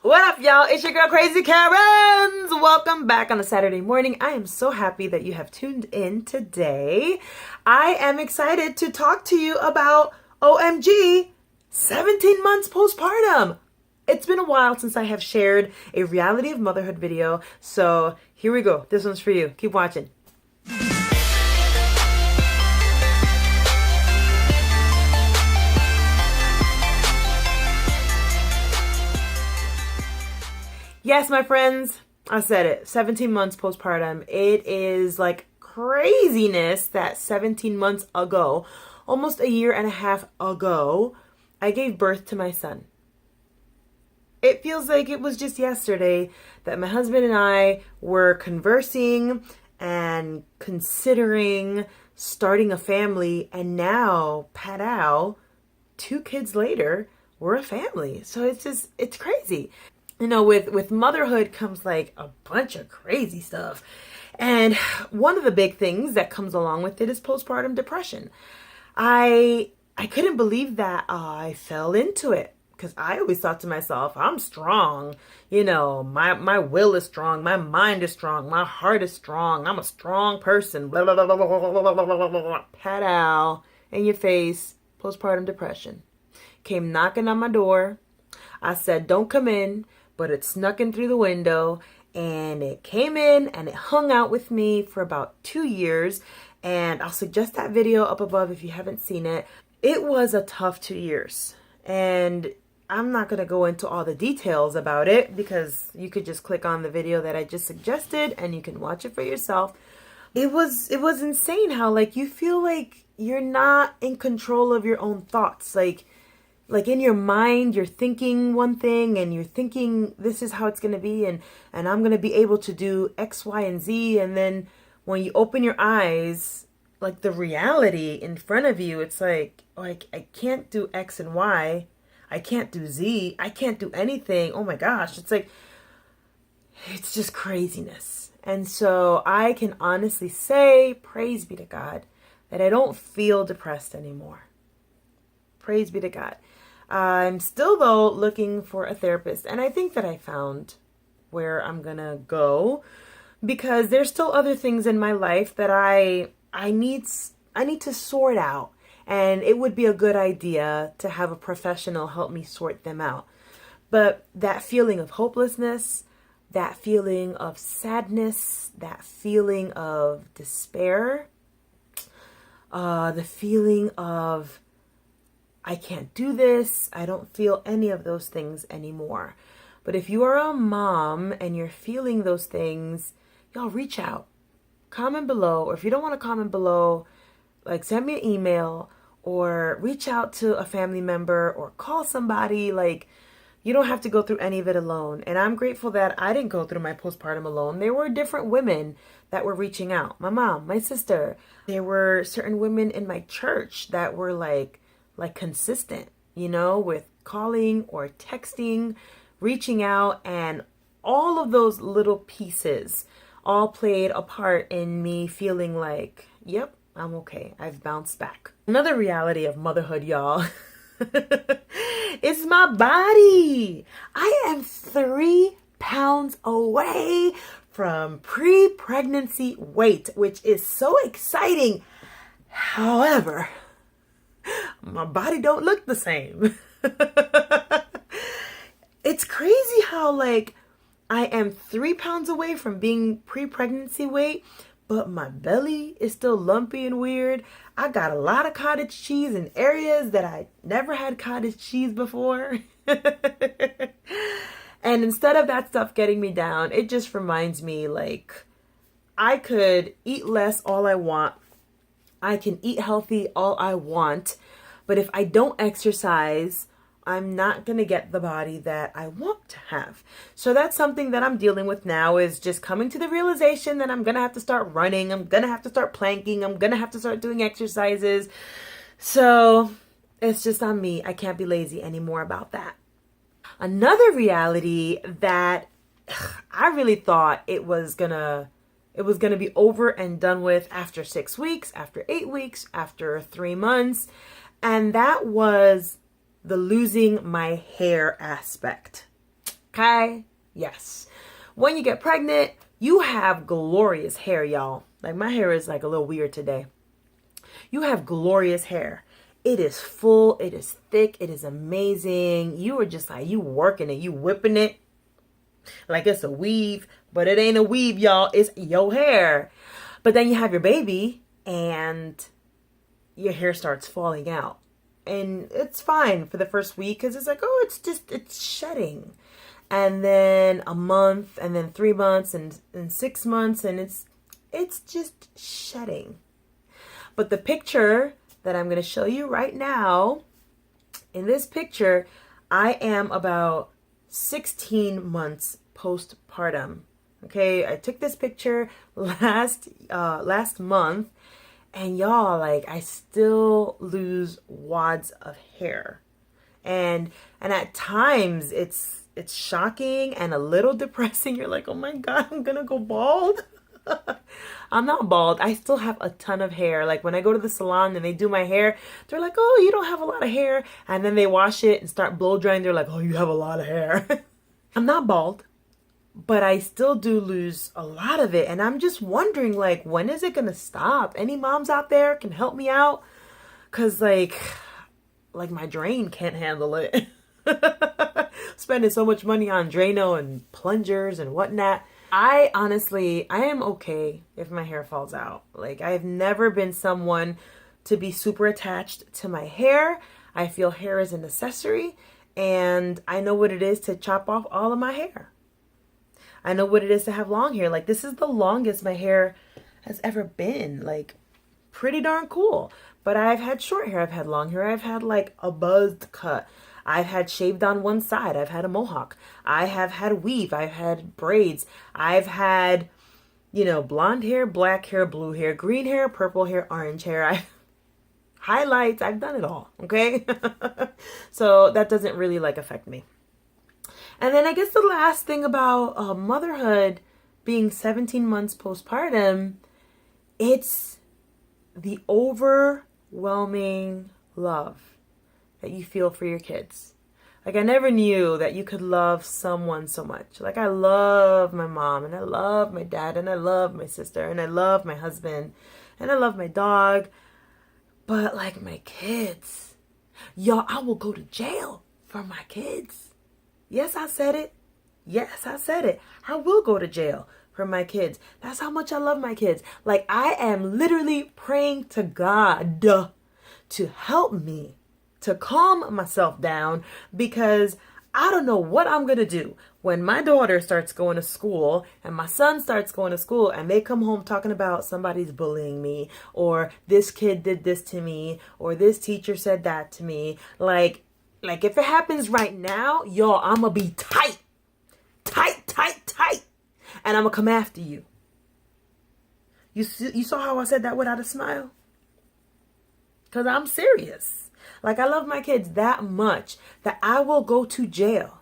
What up, y'all? It's your girl, Krazykerins. Welcome back on a Saturday morning. I am so happy that you have tuned in today. I am excited to talk to you about OMG 17 months postpartum. It's been a while since I have shared a Reality of Motherhood video, so here we go. This one's for you. Keep watching. Yes, my friends, I said it. 17 months postpartum. It is like craziness that 17 months ago, almost a year and a half ago, I gave birth to my son. It feels like it was just yesterday that my husband and I were conversing and considering starting a family, and now, padow, 2 kids later, we're a family. So it's crazy. You know, with motherhood comes like a bunch of crazy stuff. And one of the big things that comes along with it is postpartum depression. I couldn't believe that I fell into it, because I always thought to myself, I'm strong. You know, my will is strong. My mind is strong. My heart is strong. I'm a strong person. Blah, blah, blah, blah, blah, blah, blah, blah, blah, blah. Pat out in your face. Postpartum depression. Came knocking on my door. I said, don't come in. But it snuck in through the window, and it came in and it hung out with me for about 2 years. And I'll suggest that video up above if you haven't seen it. It was a tough 2 years, and I'm not going to go into all the details about it, because you could just click on the video that I just suggested and you can watch it for yourself. It was insane how, like, you feel like you're not in control of your own thoughts. Like in your mind, you're thinking one thing and you're thinking this is how it's going to be, and I'm going to be able to do X, Y, and Z. And then when you open your eyes, like the reality in front of you, it's like I can't do X and Y. I can't do Z. I can't do anything. Oh my gosh. It's like, it's just craziness. And so I can honestly say, praise be to God, that I don't feel depressed anymore. Praise be to God. I'm still, though, looking for a therapist, and I think that I found where I'm gonna go, because there's still other things in my life that I need to sort out, and it would be a good idea to have a professional help me sort them out. But that feeling of hopelessness, that feeling of sadness, that feeling of despair, the feeling of I can't do this, I don't feel any of those things anymore. But if you are a mom and you're feeling those things, y'all reach out. Comment below, or if you don't want to comment below, like send me an email or reach out to a family member or call somebody. Like, you don't have to go through any of it alone. And I'm grateful that I didn't go through my postpartum alone. There were different women that were reaching out. My mom, my sister. There were certain women in my church that were like consistent, you know, with calling or texting, reaching out, and all of those little pieces all played a part in me feeling like, yep, I'm okay. I've bounced back. Another reality of motherhood, y'all, is my body. I am 3 pounds away from pre-pregnancy weight, which is so exciting. However, my body don't look the same. It's crazy how, like, I am 3 pounds away from being pre-pregnancy weight, but my belly is still lumpy and weird. I got a lot of cottage cheese in areas that I never had cottage cheese before. And instead of that stuff getting me down, it just reminds me, like, I could eat less all I want. I can eat healthy all I want, but if I don't exercise, I'm not going to get the body that I want to have. So that's something that I'm dealing with now, is just coming to the realization that I'm going to have to start running. I'm going to have to start planking. I'm going to have to start doing exercises. So it's just on me. I can't be lazy anymore about that. Another reality that I really thought it was gonna be over and done with after 6 weeks, after 8 weeks, after 3 months. And that was the losing my hair aspect. Okay? Yes. When you get pregnant, you have glorious hair, y'all. Like my hair is like a little weird today. You have glorious hair. It is full, it is thick, it is amazing. You are just like, you working it, you whipping it like it's a weave, but it ain't a weave, y'all. It's your hair. But then you have your baby and your hair starts falling out. And it's fine for the first week because it's like, oh, it's shedding. And then a month, and then 3 months, and 6 months, and it's just shedding. But the picture that I'm going to show you right now, in this picture, I am about 16 months postpartum. Okay, I took this picture last month, and y'all, like, I still lose wads of hair, and at times it's shocking and a little depressing. You're like, oh my God, I'm gonna go bald. I'm not bald. I still have a ton of hair. Like when I go to the salon and they do my hair, they're like, oh, you don't have a lot of hair. And then they wash it and start blow drying. They're like, oh, you have a lot of hair. I'm not bald, but I still do lose a lot of it. And I'm just wondering, like, when is it going to stop? Any moms out there can help me out? Because like my drain can't handle it. Spending so much money on Drano and plungers and whatnot. I am okay if my hair falls out. Like, I've never been someone to be super attached to my hair. I feel hair is an accessory, and I know what it is to chop off all of my hair. I know what it is to have long hair. Like, this is the longest my hair has ever been. Like, pretty darn cool. But I've had short hair. I've had long hair. I've had like a buzzed cut. I've had shaved on one side. I've had a mohawk. I have had weave. I've had braids. I've had, blonde hair, black hair, blue hair, green hair, purple hair, orange hair. Highlights. I've done it all. Okay. So that doesn't really affect me. And then I guess the last thing about motherhood being 17 months postpartum, it's the overwhelming love that you feel for your kids. Like, I never knew that you could love someone so much. Like, I love my mom, and I love my dad, and I love my sister, and I love my husband, and I love my dog. But like my kids, y'all, I will go to jail for my kids. Yes, I said it. Yes, I said it. I will go to jail for my kids. That's how much I love my kids. Like, I am literally praying to God to help me to calm myself down, because I don't know what I'm going to do when my daughter starts going to school and my son starts going to school and they come home talking about somebody's bullying me, or this kid did this to me, or this teacher said that to me. Like if it happens right now, y'all, I'm going to be tight. And I'm going to come after you. You saw how I said that without a smile? Because I'm serious. Like, I love my kids that much that I will go to jail.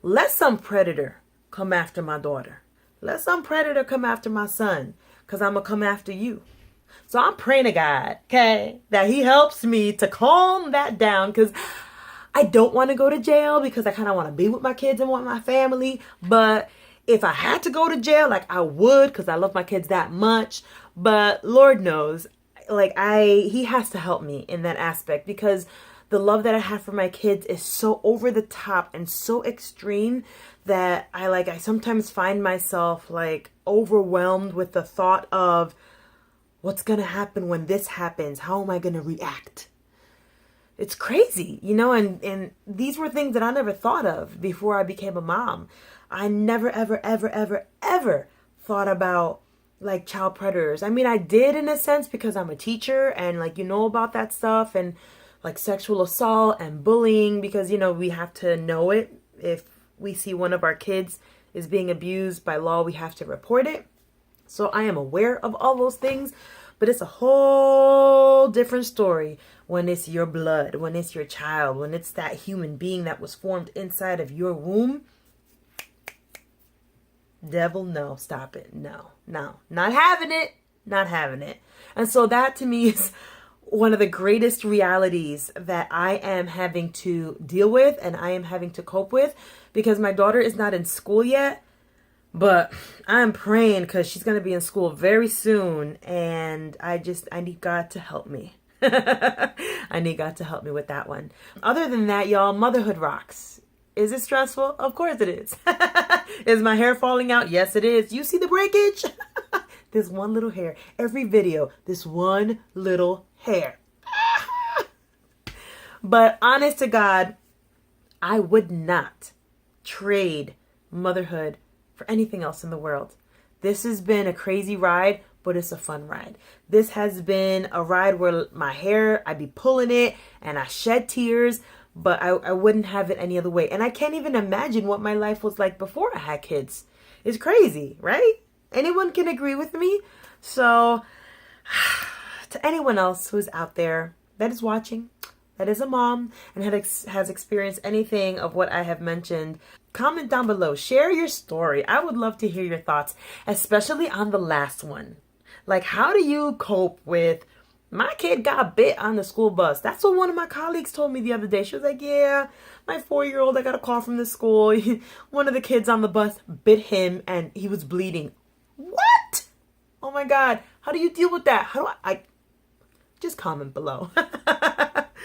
Let some predator come after my daughter. Let some predator come after my son, because I'm going to come after you. So I'm praying to God, okay, that he helps me to calm that down, because I don't want to go to jail, because I kind of want to be with my kids and with my family. But if I had to go to jail, like, I would, because I love my kids that much. But Lord knows, he has to help me in that aspect, because the love that I have for my kids is so over the top and so extreme that I sometimes find myself overwhelmed with the thought of what's going to happen when this happens. How am I going to react? It's crazy, and these were things that I never thought of before I became a mom. I never, ever, ever, ever, ever thought about child predators. I mean, I did in a sense, because I'm a teacher and about that stuff, and sexual assault and bullying, because we have to know it. If we see one of our kids is being abused, by law we have to report it. So I am aware of all those things, but it's a whole different story when it's your blood, when it's your child, when it's that human being that was formed inside of your womb. Devil, no, stop it. No, not having it. And so that to me is one of the greatest realities that I am having to deal with and I am having to cope with, because my daughter is not in school yet, but I'm praying because she's going to be in school very soon, and I need God to help me. I need God to help me with that one. Other than that, y'all, motherhood rocks. Is it stressful? Of course it is. Is my hair falling out? Yes, it is. You see the breakage? This one little hair. Every video, this one little hair. But honest to God, I would not trade motherhood for anything else in the world. This has been a crazy ride, but it's a fun ride. This has been a ride where my hair, I'd be pulling it and I shed tears, but I wouldn't have it any other way. And I can't even imagine what my life was like before I had kids. It's crazy, right? Anyone can agree with me? So to anyone else who's out there that is watching, that is a mom, and has experienced anything of what I have mentioned, comment down below. Share your story. I would love to hear your thoughts, especially on the last one. Like, how do you cope with, my kid got bit on the school bus? That's what one of my colleagues told me the other day. She was like, yeah, my 4-year-old, I got a call from the school. One of the kids on the bus bit him and he was bleeding. What? Oh my God. How do you deal with that? How do I just comment below.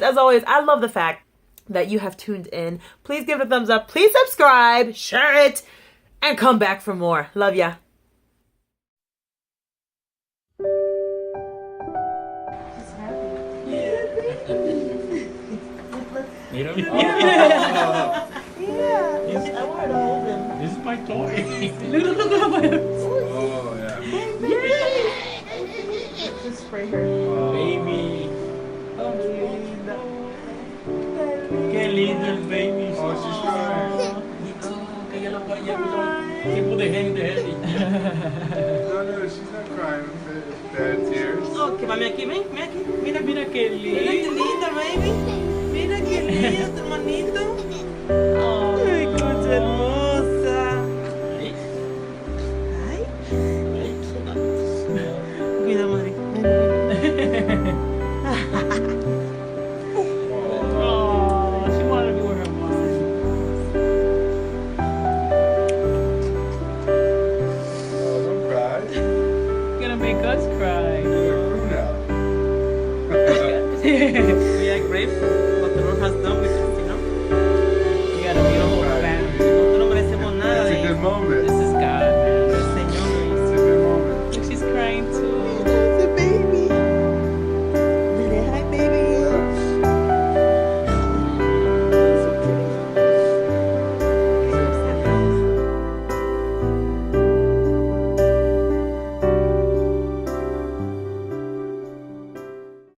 As always, I love the fact that you have tuned in. Please give it a thumbs up. Please subscribe, share it, and come back for more. Love ya. Yeah. I wanted to hold him. This is my toy. Look at my Oh, yeah. Just spray her. baby. Oh, linda. Qué lindo baby. Oh, she's crying. Kaya lang ba niya ito? Tipo the handy. No, she's not crying. Bad tears. Okay, mami, aquí, ven aquí. Mira, mira qué Mira qué lindo. linda, baby. Mira qué lindo, hermanito. Oh.